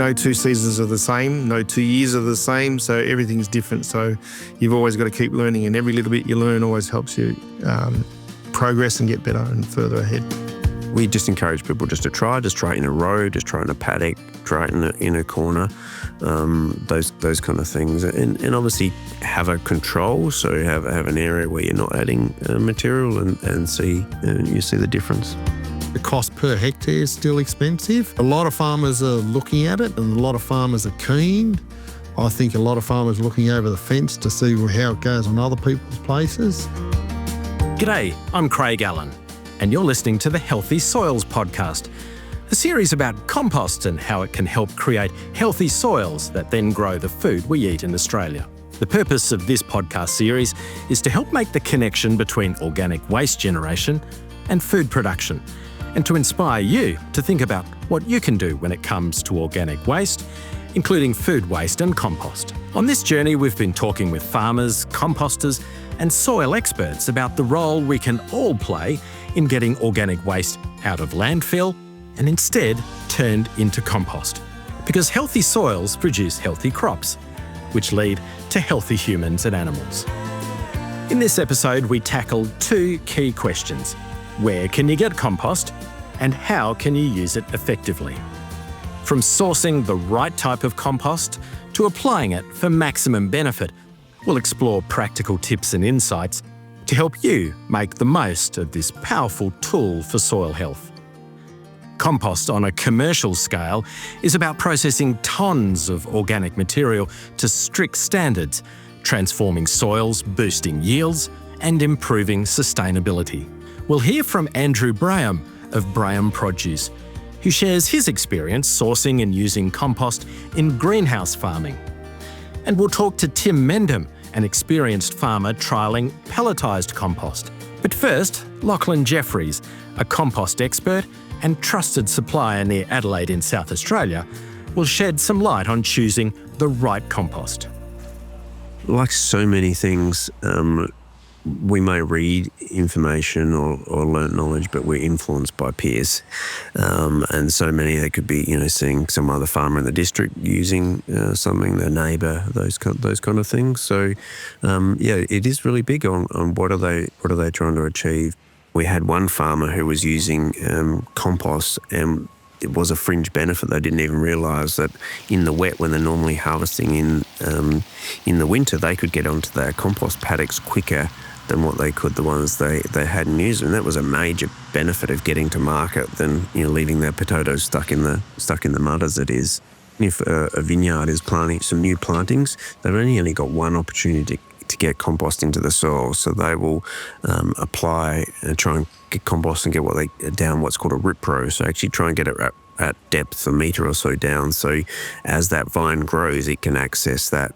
No 2 seasons are the same, no 2 years are the same, so everything's different. So you've always got to keep learning, and every little bit you learn always helps you progress and get better and further ahead. We just encourage people just to try it in a row, just try it in a paddock, try it in a corner, those kind of things. And obviously have a control, so have an area where you're not adding material and you see the difference. The cost per hectare is still expensive. A lot of farmers are looking at it and a lot of farmers are keen. I think a lot of farmers are looking over the fence to see how it goes on other people's places. G'day, I'm Craig Allen, and you're listening to the Healthy Soils podcast, a series about compost and how it can help create healthy soils that then grow the food we eat in Australia. The purpose of this podcast series is to help make the connection between organic waste generation and food production, and to inspire you to think about what you can do when it comes to organic waste, including food waste and compost. On this journey, we've been talking with farmers, composters, and soil experts about the role we can all play in getting organic waste out of landfill and instead turned into compost. Because healthy soils produce healthy crops, which lead to healthy humans and animals. In this episode, we tackle 2 key questions. Where can you get compost, and how can you use it effectively? From sourcing the right type of compost to applying it for maximum benefit, we'll explore practical tips and insights to help you make the most of this powerful tool for soil health. Compost on a commercial scale is about processing tons of organic material to strict standards, transforming soils, boosting yields, and improving sustainability. We'll hear from Andrew Braham of Braham Produce, who shares his experience sourcing and using compost in greenhouse farming. And we'll talk to Tim Mendham, an experienced farmer trialling pelletised compost. But first, Lachlan Jefferies, a compost expert and trusted supplier near Adelaide in South Australia, will shed some light on choosing the right compost. Like so many things, we may read information or learn knowledge, but we're influenced by peers. And so many, they could be, seeing some other farmer in the district using something, their neighbour, those kind of things. So, it is really big on what are they trying to achieve. We had one farmer who was using compost, and it was a fringe benefit. They didn't even realise that in the wet, when they're normally harvesting in the winter, they could get onto their compost paddocks quicker than what they could the ones they hadn't used. And that was a major benefit of getting to market than leaving their potatoes stuck in the mud as it is. If a vineyard is planting some new plantings, they've only got one opportunity to get compost into the soil, so they will apply and try and get compost and get what's called a rip row. So actually try and get it at depth a metre or so down, so as that vine grows, it can access that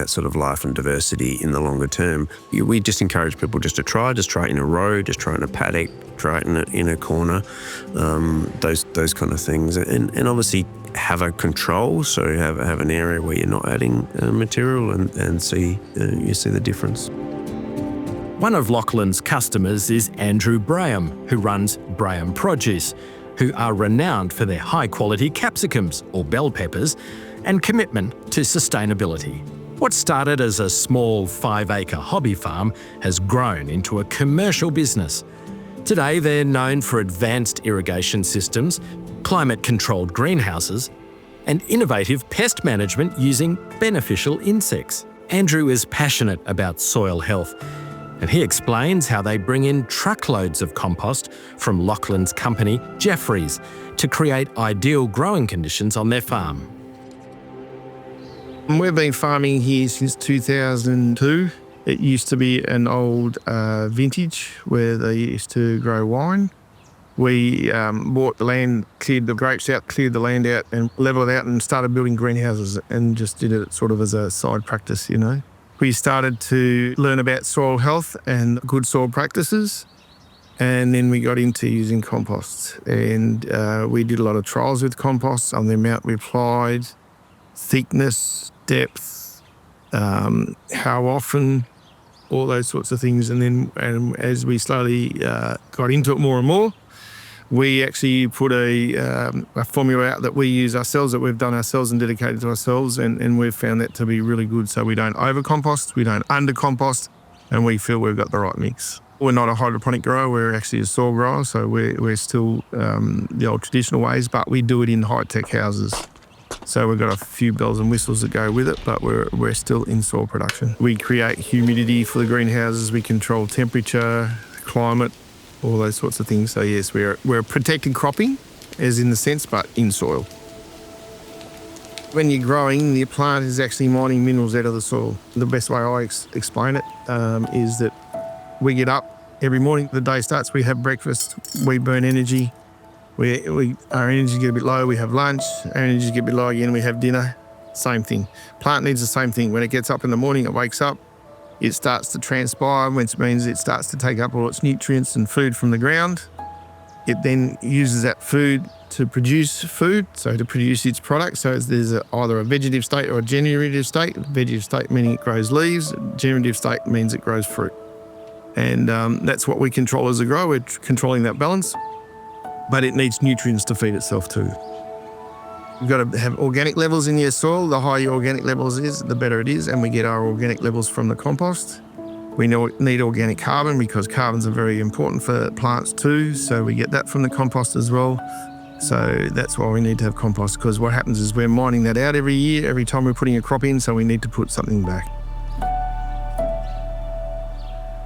sort of life and diversity in the longer term. We just encourage people just to try it in a row, just try it in a paddock, try it in a corner, those kind of things, and obviously have a control, so have an area where you're not adding material and see the difference. One of Lachlan's customers is Andrew Braham, who runs Braham Produce, who are renowned for their high-quality capsicums, or bell peppers, and commitment to sustainability. What started as a small 5-acre hobby farm has grown into a commercial business. Today, they're known for advanced irrigation systems, climate-controlled greenhouses, and innovative pest management using beneficial insects. Andrew is passionate about soil health, and he explains how they bring in truckloads of compost from Lachlan's company, Jefferies, to create ideal growing conditions on their farm. We've been farming here since 2002. It used to be an old vintage where they used to grow wine. We bought the land, cleared the grapes out, cleared the land out and levelled it out and started building greenhouses and just did it sort of as a side practice, We started to learn about soil health and good soil practices, and then we got into using compost. And we did a lot of trials with compost on the amount we applied, thickness, depth, how often, all those sorts of things. And then as we slowly got into it more and more, We actually put a formula out that we use ourselves, that we've done ourselves and dedicated to ourselves, and we've found that to be really good. So we don't over-compost, we don't under-compost, and we feel we've got the right mix. We're not a hydroponic grower, we're actually a soil grower, so we're still the old traditional ways, but we do it in high-tech houses. So we've got a few bells and whistles that go with it, but we're still in soil production. We create humidity for the greenhouses, we control temperature, climate, all those sorts of things. So yes, we're protecting cropping, as in the sense, but in soil. When you're growing, the plant is actually mining minerals out of the soil. The best way I explain it is that we get up every morning, the day starts, we have breakfast, we burn energy. Our energy get a bit low, we have lunch, our energy get a bit low again, we have dinner. Same thing. Plant needs the same thing. When it gets up in the morning, it wakes up, it starts to transpire, which means it starts to take up all its nutrients and food from the ground. It then uses that food to produce food, so to produce its product. So there's either a vegetative state or a generative state. Vegetative state meaning it grows leaves, generative state means it grows fruit. And that's what we control as a grower, we're controlling that balance. But it needs nutrients to feed itself too. You've got to have organic levels in your soil. The higher your organic levels is, the better it is, and we get our organic levels from the compost. We need organic carbon because carbons are very important for plants too, so we get that from the compost as well. So that's why we need to have compost, because what happens is we're mining that out every year, every time we're putting a crop in, so we need to put something back.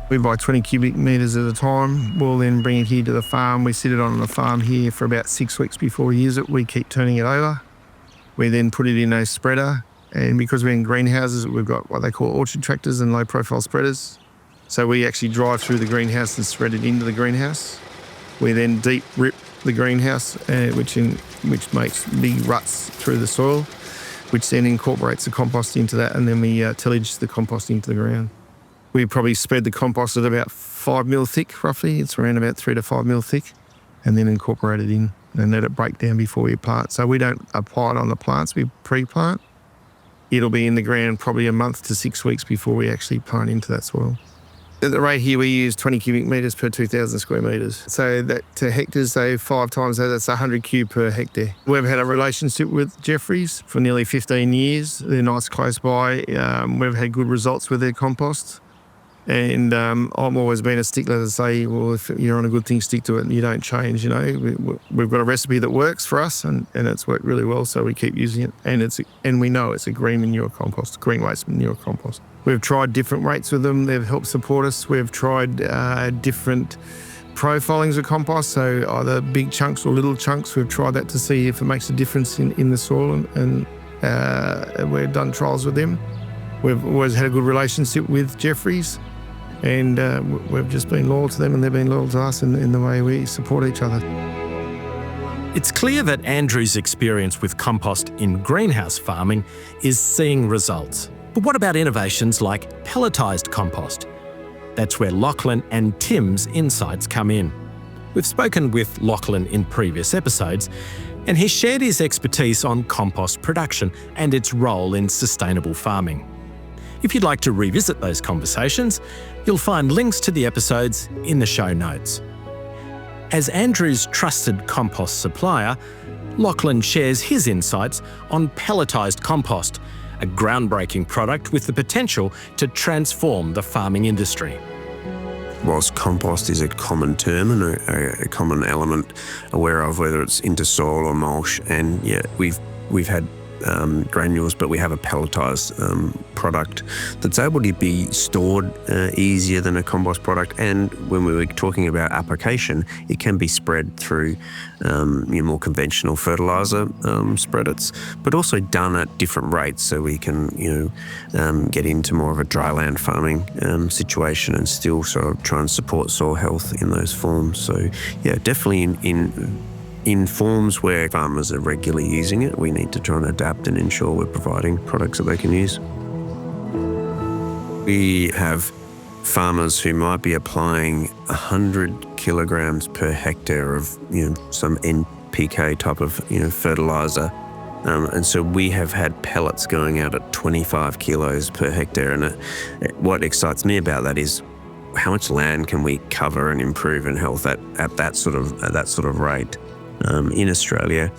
We buy 20 cubic metres at a time. We'll then bring it here to the farm. We sit it on the farm here for about 6 weeks before we use it. We keep turning it over. We then put it in a spreader. And because we're in greenhouses, we've got what they call orchard tractors and low profile spreaders. So we actually drive through the greenhouse and spread it into the greenhouse. We then deep rip the greenhouse, which makes big ruts through the soil, which then incorporates the compost into that. And then we tillage the compost into the ground. We probably spread the compost at about 5 mil thick, roughly. It's around about 3 to 5 mil thick, and then incorporate it in and let it break down before we plant. So we don't apply it on the plants, we pre-plant. It'll be in the ground probably a month to 6 weeks before we actually plant into that soil. At the rate here, we use 20 cubic metres per 2,000 square metres. So that to hectares, so 5 times that, that's 100 cube per hectare. We've had a relationship with Jefferies for nearly 15 years. They're nice close by. We've had good results with their compost. And I've always been a stickler to say, well, if you're on a good thing, stick to it and you don't change, you know. We've got a recipe that works for us and it's worked really well, so we keep using it. And we know it's a green manure compost, green waste manure compost. We've tried different rates with them. They've helped support us. We've tried different profilings of compost, so either big chunks or little chunks. We've tried that to see if it makes a difference in the soil, and we've done trials with them. We've always had a good relationship with Jefferies. And we've just been loyal to them and they've been loyal to us in the way we support each other. It's clear that Andrew's experience with compost in greenhouse farming is seeing results. But what about innovations like pelletised compost? That's where Lachlan and Tim's insights come in. We've spoken with Lachlan in previous episodes, and he shared his expertise on compost production and its role in sustainable farming. If you'd like to revisit those conversations, you'll find links to the episodes in the show notes. As Andrew's trusted compost supplier, Lachlan shares his insights on pelletised compost, a groundbreaking product with the potential to transform the farming industry. Whilst compost is a common term and a common element aware of, whether it's into soil or mulch, and yeah, we've had granules, but we have a pelletised product that's able to be stored easier than a compost product. And when we were talking about application, it can be spread through your more conventional fertiliser spreaders, but also done at different rates, so we can get into more of a dryland farming situation and still sort of try and support soil health in those forms. So yeah, definitely in forms where farmers are regularly using it, we need to try and adapt and ensure we're providing products that they can use. We have farmers who might be applying 100 kilograms per hectare of some NPK type of fertiliser. And so we have had pellets going out at 25 kilos per hectare. And what excites me about that is how much land can we cover and improve in health at that sort of rate. In Australia,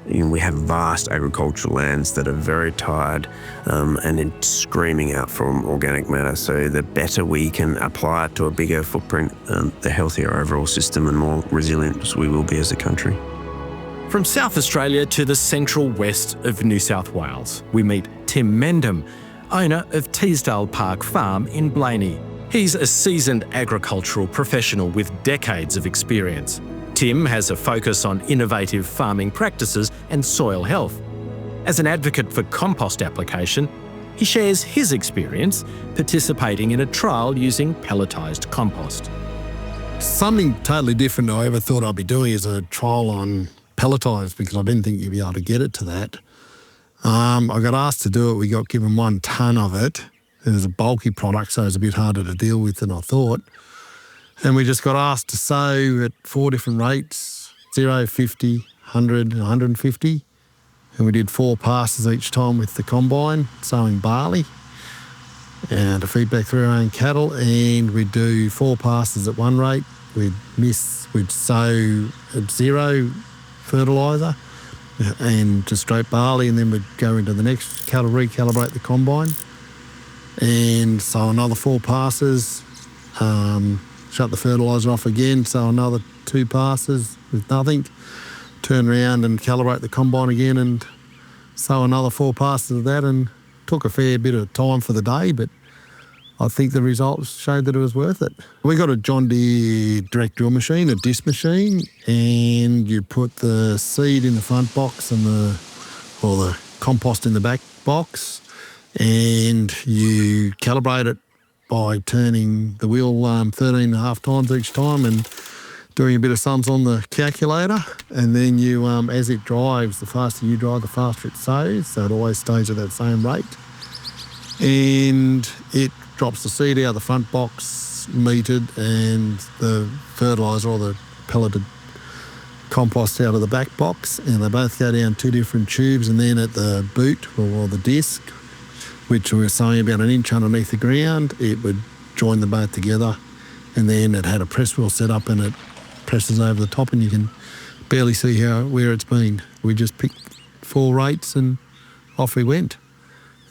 we have vast agricultural lands that are very tired and it's screaming out for organic matter. So the better we can apply it to a bigger footprint, the healthier overall system and more resilient we will be as a country. From South Australia to the central west of New South Wales, we meet Tim Mendham, owner of Teesdale Park Farm in Blaney. He's a seasoned agricultural professional with decades of experience. Tim has a focus on innovative farming practices and soil health. As an advocate for compost application, he shares his experience participating in a trial using pelletised compost. Something totally different I ever thought I'd be doing is a trial on pelletised, because I didn't think you'd be able to get it to that. I got asked to do it. We got given 1 tonne of it. It was a bulky product, so it was a bit harder to deal with than I thought. And we just got asked to sow at 4 different rates, 0, 50, 100, 150. And we did 4 passes each time with the combine, sowing barley and to feed back through our own cattle. And we'd do 4 passes at 1 rate. We'd sow at 0 fertiliser and just straight barley, and then we'd go into the next cattle, recalibrate the combine and sow another 4 passes, shut the fertiliser off again, sow another 2 passes with nothing, turn around and calibrate the combine again and sow another 4 passes of that, and took a fair bit of time for the day, but I think the results showed that it was worth it. We got a John Deere direct drill machine, a disc machine, and you put the seed in the front box and the compost in the back box, and you calibrate it by turning the wheel 13.5 times each time and doing a bit of sums on the calculator. And then you, as it drives, the faster you drive, the faster it sows, so it always stays at that same rate. And it drops the seed out of the front box, metered, and the fertiliser or the pelleted compost out of the back box, and they both go down 2 different tubes. And then at the boot or the disc, which we were sowing about 1 inch underneath the ground, it would join them both together, and then it had a press wheel set up and it presses over the top and you can barely see where it's been. We just picked 4 rates and off we went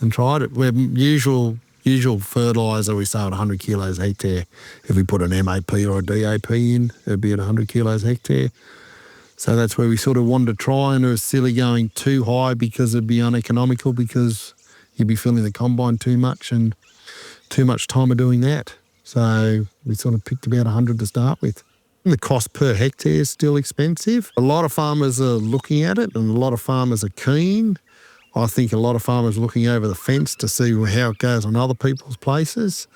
and tried it. We're usual fertiliser, we sow at 100 kilos a hectare. If we put an MAP or a DAP in, it'd be at 100 kilos a hectare. So that's where we sort of wanted to try, and it was silly going too high because it'd be uneconomical, because you'd be filling the combine too much and too much time of doing that. So we sort of picked about 100 to start with. The cost per hectare is still expensive. A lot of farmers are looking at it and a lot of farmers are keen. I think a lot of farmers are looking over the fence to see how it goes on other people's places.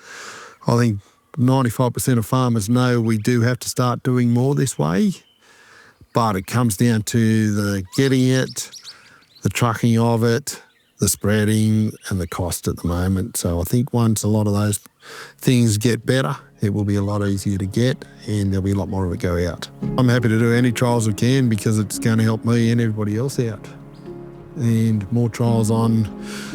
I think 95% of farmers know we do have to start doing more this way, but it comes down to the getting it, the trucking of it, the spreading and the cost at the moment. So I think once a lot of those things get better, it will be a lot easier to get and there'll be a lot more of it go out. I'm happy to do any trials we can because it's going to help me and everybody else out. And more trials on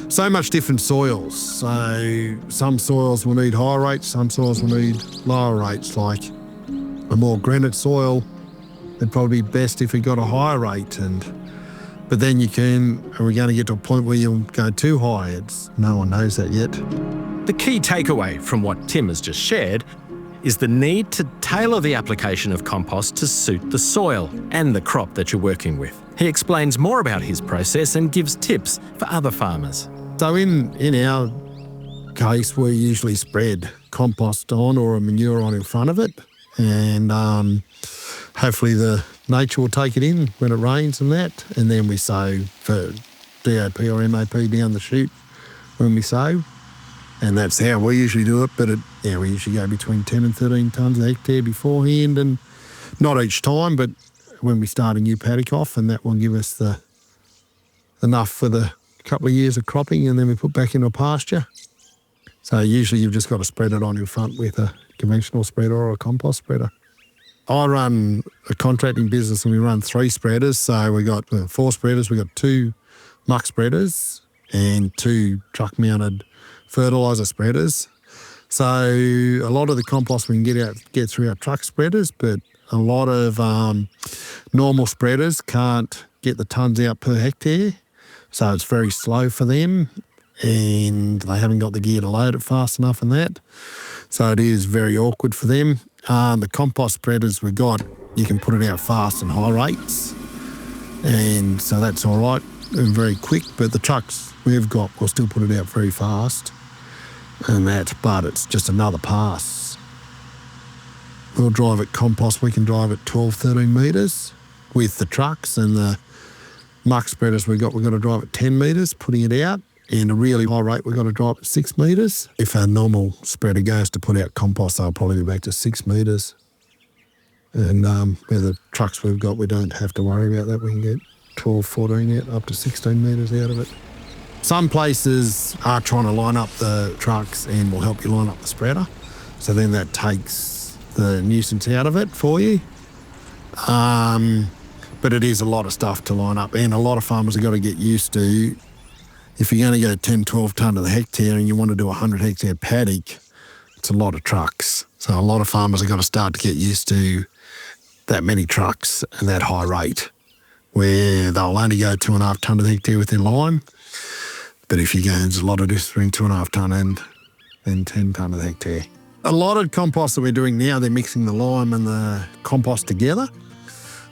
so much different soils. So some soils will need higher rates, some soils will need lower rates. Like a more granite soil, it'd probably be best if it got a higher rate. But then are we going to get to a point where you'll go too high? No one knows that yet. The key takeaway from what Tim has just shared is the need to tailor the application of compost to suit the soil and the crop that you're working with. He explains more about his process and gives tips for other farmers. So in our case, we usually spread compost on or a manure on in front of it, and hopefully the nature will take it in when it rains and that, and then we sow for DAP or MAP down the chute when we sow. And that's how we usually do it, but we usually go between 10 and 13 tonnes a hectare beforehand, and not each time, but when we start a new paddock off, and that will give us enough for the couple of years of cropping, and then we put back into a pasture. So usually you've just got to spread it on in front with a conventional spreader or a compost spreader. I run a contracting business and we run 3 spreaders. So we got 4 spreaders, we got 2 muck spreaders and 2 truck-mounted fertiliser spreaders. So a lot of the compost we can get through our truck spreaders, but a lot of normal spreaders can't get the tonnes out per hectare. So it's very slow for them and they haven't got the gear to load it fast enough and that. So it is very awkward for them. The compost spreaders we've got, you can put it out fast and high rates. And so that's all right and very quick, but the trucks we've got will still put it out very fast. And that, but it's just another pass. We'll drive it compost, we can drive it 12, 13 metres with the trucks, and the muck spreaders we've got to drive at 10 metres, putting it out, and a really high rate we've got to drive at 6 metres. If our normal spreader goes to put out compost, they'll probably be back to 6 metres. And where the trucks we've got, we don't have to worry about that. We can get 12, 14 out, up to 16 metres out of it. Some places are trying to line up the trucks and will help you line up the spreader. So then that takes the nuisance out of it for you. But it is a lot of stuff to line up, and a lot of farmers have got to get used to, if you're going to go 10, 12 tonne to the hectare and you want to do a 100 hectare paddock, it's a lot of trucks. So a lot of farmers have got to start to get used to that many trucks and that high rate, where they'll only go 2.5 tonne to the hectare with their lime. But if you go, there's a lot of difference between 2.5 tonne and then 10 tonne to the hectare. A lot of compost that we're doing now, they're mixing the lime and the compost together.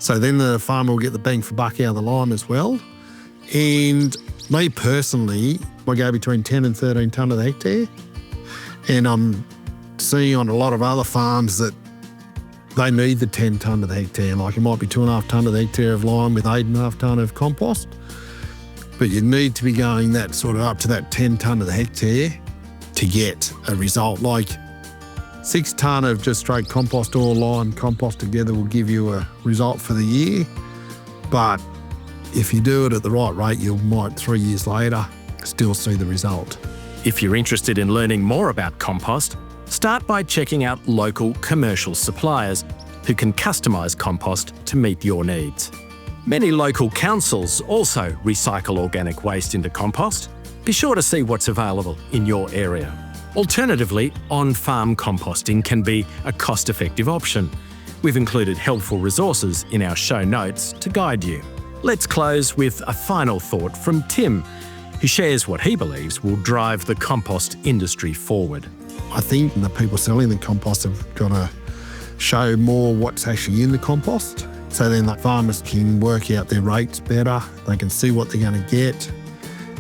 So then the farmer will get the bang for buck out of the lime as well. And me personally, I go between 10 and 13 tonne to the hectare. And I'm seeing on a lot of other farms that they need the 10 tonne to the hectare. Like it might be 2.5 tonne to the hectare of lime with 8.5 tonne of compost. But you need to be going that sort of up to that 10 tonne to the hectare to get a result. Like 6 tonne of just straight compost or lime compost together will give you a result for the year. But if you do it at the right rate, you might 3 years later still see the result. If you're interested in learning more about compost, start by checking out local commercial suppliers who can customise compost to meet your needs. Many local councils also recycle organic waste into compost. Be sure to see what's available in your area. Alternatively, on-farm composting can be a cost-effective option. We've included helpful resources in our show notes to guide you. Let's close with a final thought from Tim, who shares what he believes will drive the compost industry forward. I think the people selling the compost have got to show more what's actually in the compost. So then the farmers can work out their rates better, they can see what they're going to get,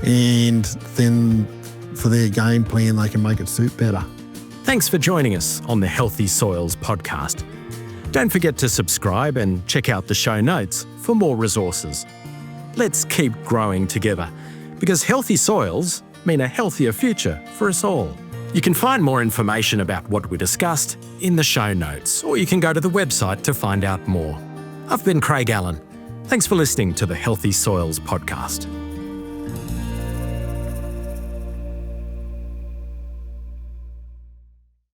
and then for their game plan, they can make it suit better. Thanks for joining us on the Healthy Soils podcast. Don't forget to subscribe and check out the show notes for more resources. Let's keep growing together, because healthy soils mean a healthier future for us all. You can find more information about what we discussed in the show notes, or you can go to the website to find out more. I've been Craig Allen. Thanks for listening to the Healthy Soils podcast.